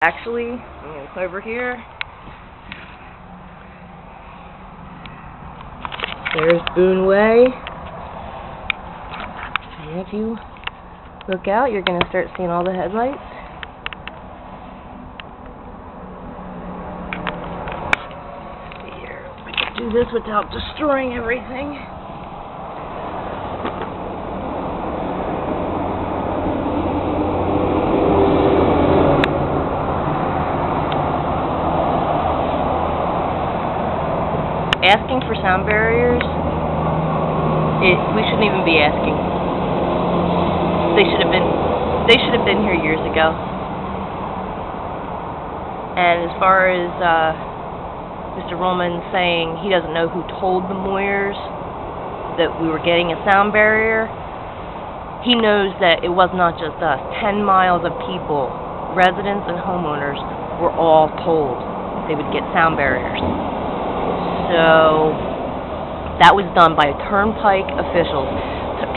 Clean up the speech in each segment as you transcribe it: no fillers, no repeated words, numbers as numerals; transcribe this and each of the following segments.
Actually, I'm going to come over here. There's Boone Way. And if you look out, you're going to start seeing all the headlights. Let's see here. I can do this without destroying everything. Asking for sound barriers, we shouldn't even be asking. They should have been here years ago. And as far as Mr. Roman saying he doesn't know who told the Moyers that we were getting a sound barrier, he knows that it was not just us. 10 miles of people, residents and homeowners, were all told they would get sound barriers. So that was done by Turnpike officials,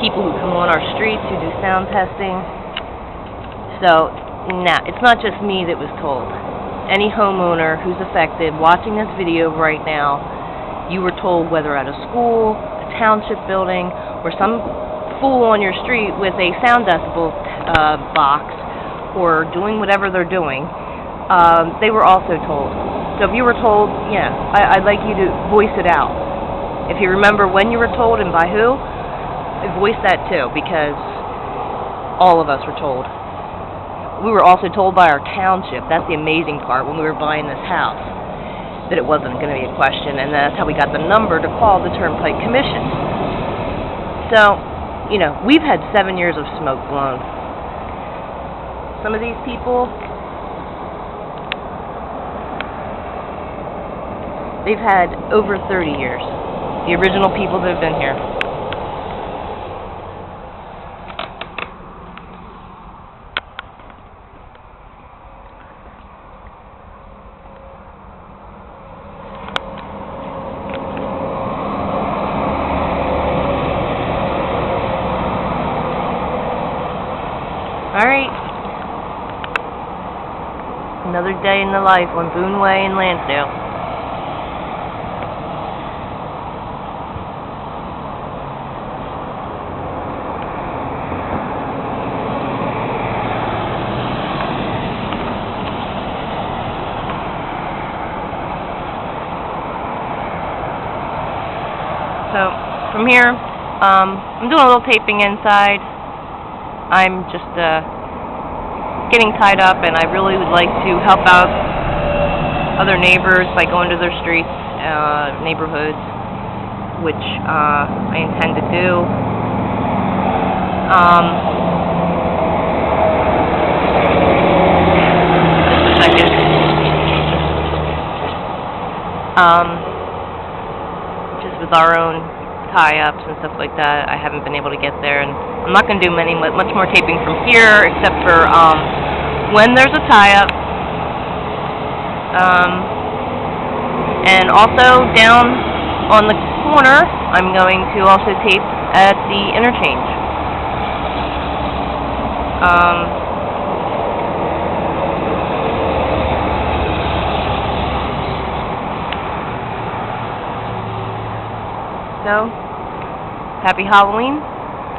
people who come on our streets who do sound testing. So, nah, it's not just me that was told. Any homeowner who's affected watching this video right now, you were told, whether at a school, a township building, or some fool on your street with a sound decibel box, or doing whatever they're doing, they were also told. So if you were told, yeah, I'd like you to voice it out. If you remember when you were told and by who, voice that too, because all of us were told. We were also told by our township. That's the amazing part when we were buying this house, that it wasn't going to be a question, and that's how we got the number to call the Turnpike Commission. So, you know, we've had 7 years of smoke blown. Some of these people, they've had over 30 years. The original people that have been here. Alright. Another day in the life on Boone Way in Lansdale. So, from here, I'm doing a little taping inside. I'm just getting tied up, and I really would like to help out other neighbors by going to their streets, neighborhoods, which I intend to do. Just a second. Just with our own tie-ups and stuff like that, I haven't been able to get there, and I'm not going to do much more taping from here, except for when there's a tie-up, and also down on the corner, I'm going to also tape at the interchange. So, happy Halloween.